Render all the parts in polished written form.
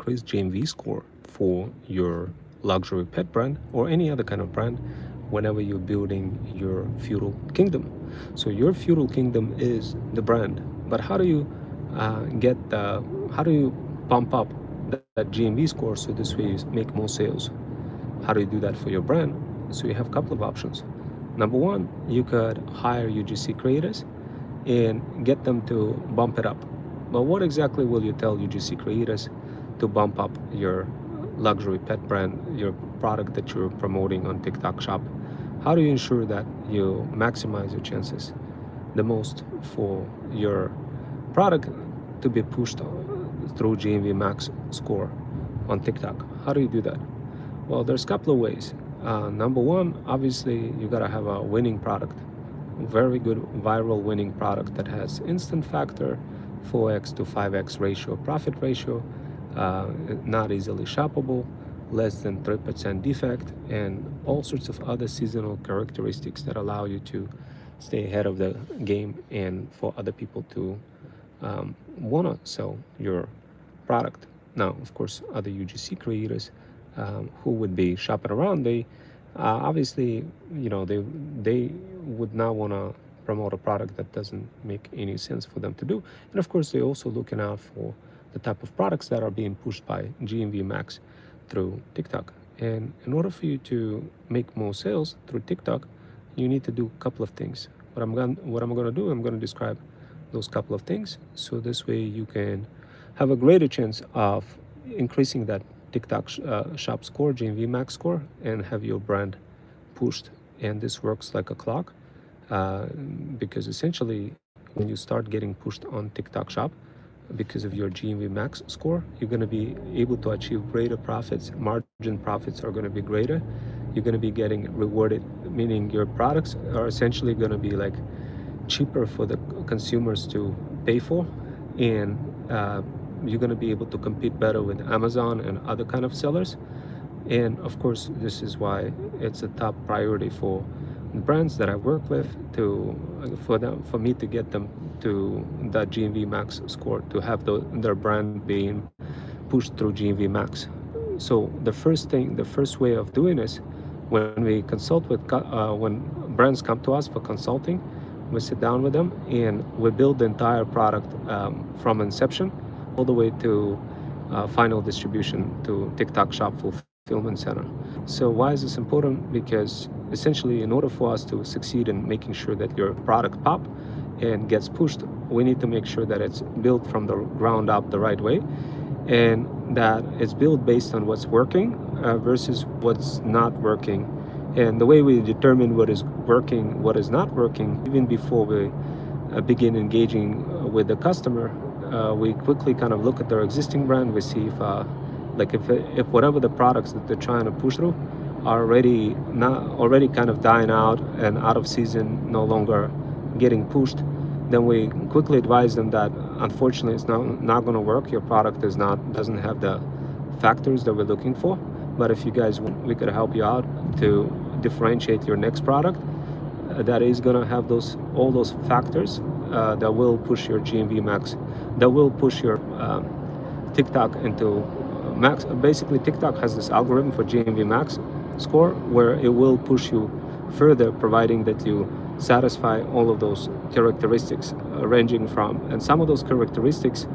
increase GMV score for your luxury pet brand or any other kind of brand whenever you're building your feudal kingdom. So your feudal kingdom is the brand, but how do you how do you pump up that GMV score so this way you make more sales? How do you do that for your brand? So you have a couple of options. Number one, you could hire UGC creators and get them to bump it up. But what exactly will you tell UGC creators to bump up your luxury pet brand, your product that you're promoting on TikTok Shop? How do you ensure that you maximize your chances the most for your product to be pushed through GMV max score on TikTok? How do you do that? Well, there's a couple of ways. Number one, obviously, you gotta have a winning product, very good viral winning product that has instant factor, 4x to 5x ratio, profit ratio, not easily shoppable, less than 3% defect, and all sorts of other seasonal characteristics that allow you to stay ahead of the game and for other people to wanna sell your product. Now, of course, other UGC creators who would be shopping around, they obviously, they would not want to promote a product that doesn't make any sense for them to do. And of course, they're also looking out for the type of products that are being pushed by GMV Max through TikTok. And in order for you to make more sales through TikTok, you need to do a couple of things. What I'm going to do, I'm going to describe those couple of things. So this way you can have a greater chance of increasing that TikTok shop score, GMV max score, and have your brand pushed. And this works like a clock because essentially when you start getting pushed on TikTok shop because of your GMV max score, you're going to be able to achieve greater profits. Margin profits are going to be greater. You're going to be getting rewarded, meaning your products are essentially going to be like cheaper for the consumers to pay for, and you're going to be able to compete better with Amazon and other kind of sellers. And of course, this is why it's a top priority for the brands that I work with for me to get them to that GMV max score, to have their brand being pushed through GMV max. So the first way of doing this, when we consult with when brands come to us for consulting, we sit down with them and we build the entire product from inception all the way to final distribution to TikTok Shop Fulfillment Center. So why is this important? Because essentially, in order for us to succeed in making sure that your product pop and gets pushed, we need to make sure that it's built from the ground up the right way, and that it's built based on what's working versus what's not working. And the way we determine what is working, what is not working, even before we begin engaging with the customer, we quickly kind of look at their existing brand. We see if whatever the products that they're trying to push through are already kind of dying out and out of season, no longer getting pushed, then we quickly advise them that unfortunately it's not going to work. Your product doesn't have the factors that we're looking for. But if you guys want, we could help you out to differentiate your next product that is going to have all those factors that will push your GMV max, that will push your TikTok into max. Basically, TikTok has this algorithm for GMV max score where it will push you further, providing that you satisfy all of those characteristics ranging from, and some of those characteristics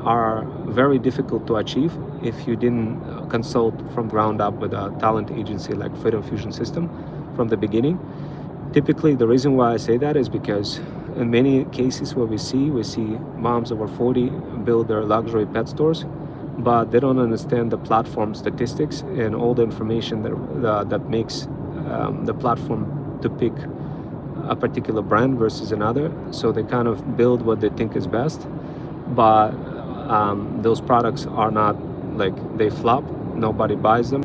are very difficult to achieve if you didn't consult from ground up with a talent agency like Freedom Fusion System from the beginning. Typically, the reason why I say that is because in many cases where we see moms over 40 build their luxury pet stores, but they don't understand the platform statistics and all the information that makes the platform to pick a particular brand versus another. So they kind of build what they think is best, but those products are not, like, they flop, nobody buys them,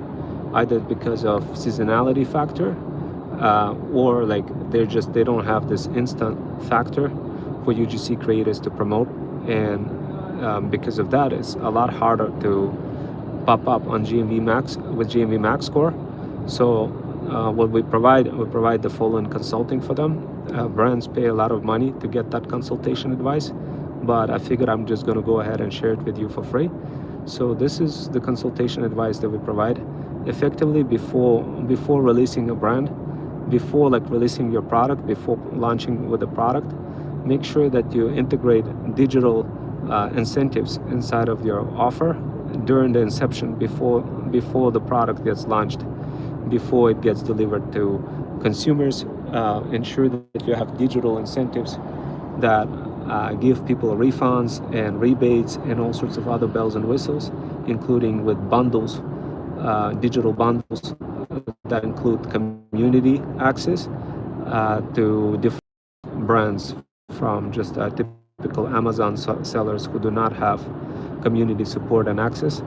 either because of seasonality factor or like they don't have this instant factor for UGC creators to promote, and because of that it's a lot harder to pop up on GMV Max with GMV Max score. So what we provide the following consulting for them. Brands pay a lot of money to get that consultation advice, but I figured I'm just going to go ahead and share it with you for free. So this is the consultation advice that we provide effectively before releasing a brand, before like releasing your product, before launching with the product. Make sure that you integrate digital incentives inside of your offer during the inception, before the product gets launched, before it gets delivered to consumers. Ensure that you have digital incentives that give people refunds and rebates and all sorts of other bells and whistles, including with bundles, digital bundles that include community access to different brands, from just typical Amazon sellers who do not have community support and access,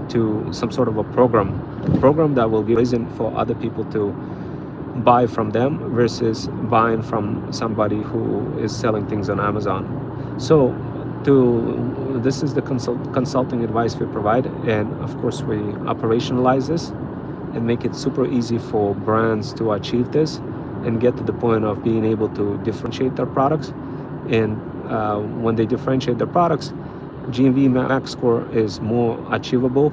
to some sort of a program that will give reason for other people to buy from them versus buying from somebody who is selling things on Amazon. So this is the consulting advice we provide, and of course we operationalize this and make it super easy for brands to achieve this and get to the point of being able to differentiate their products. And when they differentiate their products, GMV max score is more achievable.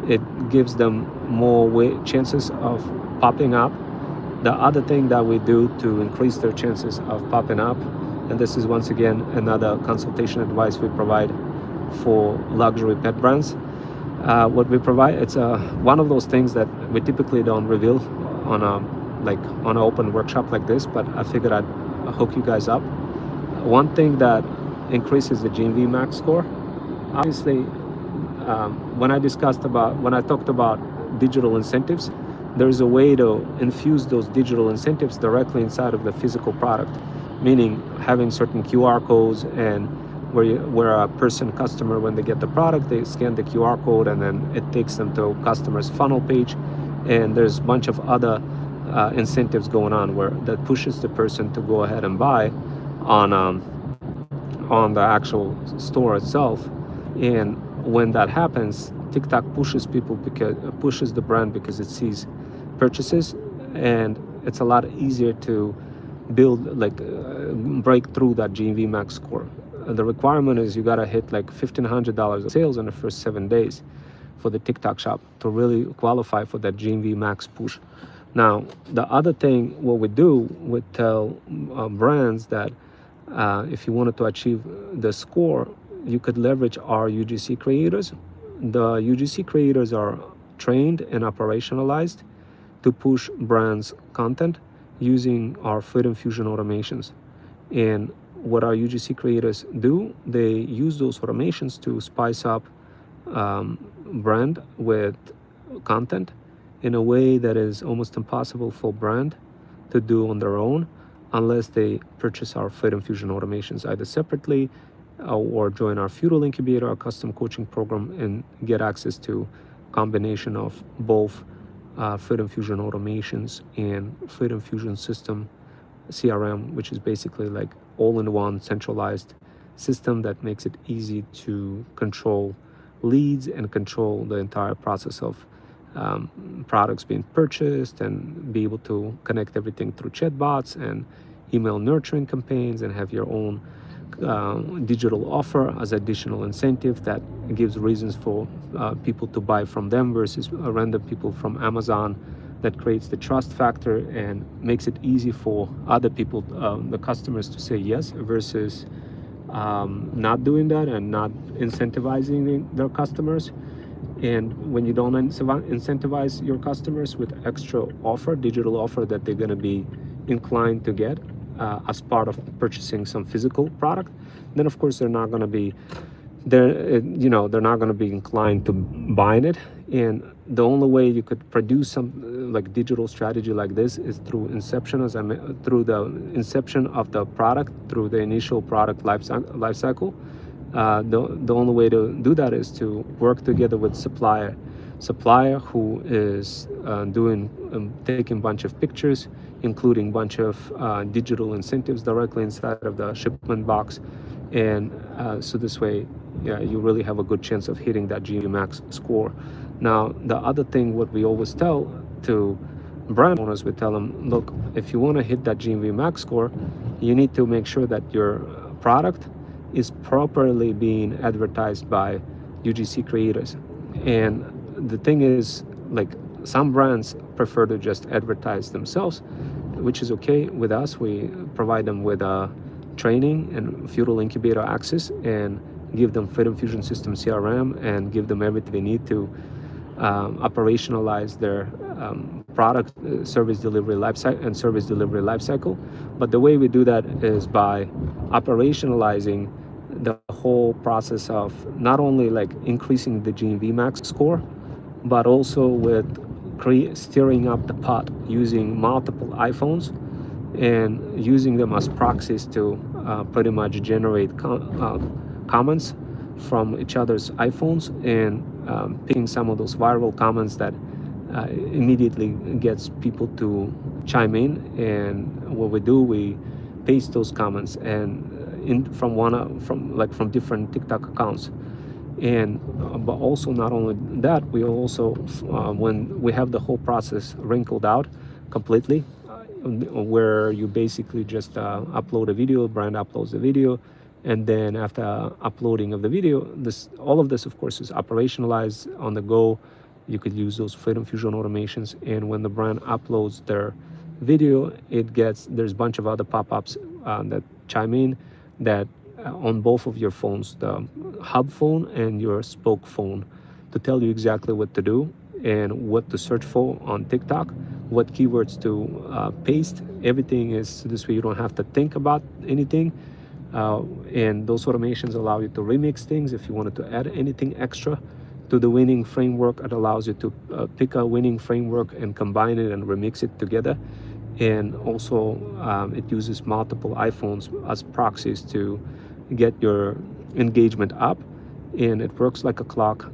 It gives them more chances of popping up. The other thing that we do to increase their chances of popping up, and this is once again another consultation advice we provide for luxury pet brands. What we provide, it's one of those things that we typically don't reveal on an open workshop like this, but I figured I'd hook you guys up. One thing that increases the GMV max score, obviously, when I talked about digital incentives, there's a way to infuse those digital incentives directly inside of the physical product, meaning having certain QR codes, and where a customer, when they get the product, they scan the QR code and then it takes them to customer's funnel page, and there's a bunch of other incentives going on that pushes the person to go ahead and buy on the actual store itself. And when that happens, TikTok pushes the brand because it sees purchases, and it's a lot easier to break through that GMV max score. The requirement is you gotta hit like $1,500 of sales in the first 7 days for the TikTok shop to really qualify for that GMV max push. Now, the other thing, what we do, we tell brands that if you wanted to achieve the score, you could leverage our UGC creators. The UGC creators are trained and operationalized to push brands' content using our Fit Infusion automations. And what our UGC creators do, they use those automations to spice up brand with content in a way that is almost impossible for brand to do on their own, unless they purchase our Fit Infusion automations either separately or join our Feudal Incubator, our custom coaching program, and get access to combination of both Fit Infusion automations and Fit Infusion system CRM, which is basically like all-in-one centralized system that makes it easy to control leads and control the entire process of products being purchased, and be able to connect everything through chatbots and email nurturing campaigns, and have your own digital offer as additional incentive that gives reasons for people to buy from them versus random people from Amazon. That creates the trust factor and makes it easy for other people, the customers, to say yes versus not doing that and not incentivizing their customers. And when you don't incentivize your customers with extra offer, digital offer that they're going to be inclined to get as part of purchasing some physical product, then of course they're not going to be they're not going to be inclined to buying it. And the only way you could produce some like digital strategy like this is through inception, through the inception of the product, through the initial product life cycle. The only way to do that is to work together with supplier who is taking a bunch of pictures, including a bunch of digital incentives directly inside of the shipment box. And so this way, you really have a good chance of hitting that GMV max score. Now, the other thing, what we always tell to brand owners, we tell them, look, if you want to hit that GMV max score, you need to make sure that your product is properly being advertised by UGC creators. And the thing is, like, some brands prefer to just advertise themselves, which is okay with us. We provide them with training and Feudal Incubator access, and give them Freedom Fusion System CRM, and give them everything they need to operationalize their product service delivery lifecycle and service delivery lifecycle. But the way we do that is by operationalizing the whole process of not only like increasing the GMV max score, but also with steering up the pot using multiple iPhones and using them as proxies to pretty much generate comments from each other's iPhones, and picking some of those viral comments that immediately gets people to chime in. And what we do, we paste those comments and from different TikTok accounts. And but also, not only that, we also when we have the whole process wrinkled out completely, where you basically just upload a video, brand uploads the video, and then after uploading of the video, all of this of course is operationalized on the go. You could use those Freedom Fusion automations, and when the brand uploads their video, there's a bunch of other pop-ups that chime in, that on both of your phones, the hub phone and your spoke phone, to tell you exactly what to do and what to search for on TikTok, what keywords to paste. Everything is this way, you don't have to think about anything. And those automations allow you to remix things. If you wanted to add anything extra to the winning framework, it allows you to pick a winning framework and combine it and remix it together. And also it uses multiple iPhones as proxies to get your engagement up, and it works like a clock,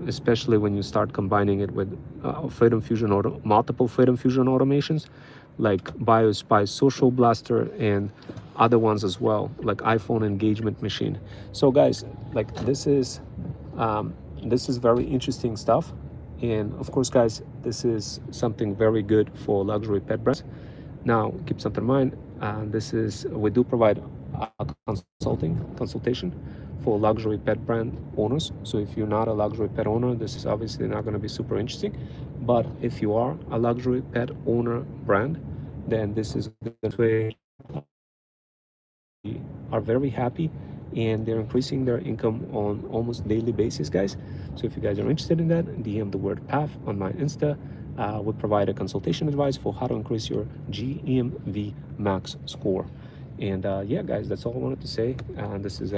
especially when you start combining it with multiple Freedom Fusion automations, like BioSpy Social Blaster, and other ones as well, like iPhone Engagement Machine. So guys, like this is very interesting stuff. And of course, guys, this is something very good for luxury pet brands. Now, keep something in mind, we do provide a consultation for luxury pet brand owners. So if you're not a luxury pet owner, this is obviously not going to be super interesting. But if you are a luxury pet owner brand, then this is a good way. Are very happy, and they're increasing their income on almost daily basis, guys. So if you guys are interested in that, DM the word PAF on my Insta. We provide a consultation advice for how to increase your GMV max score. And yeah, guys, that's all I wanted to say. This is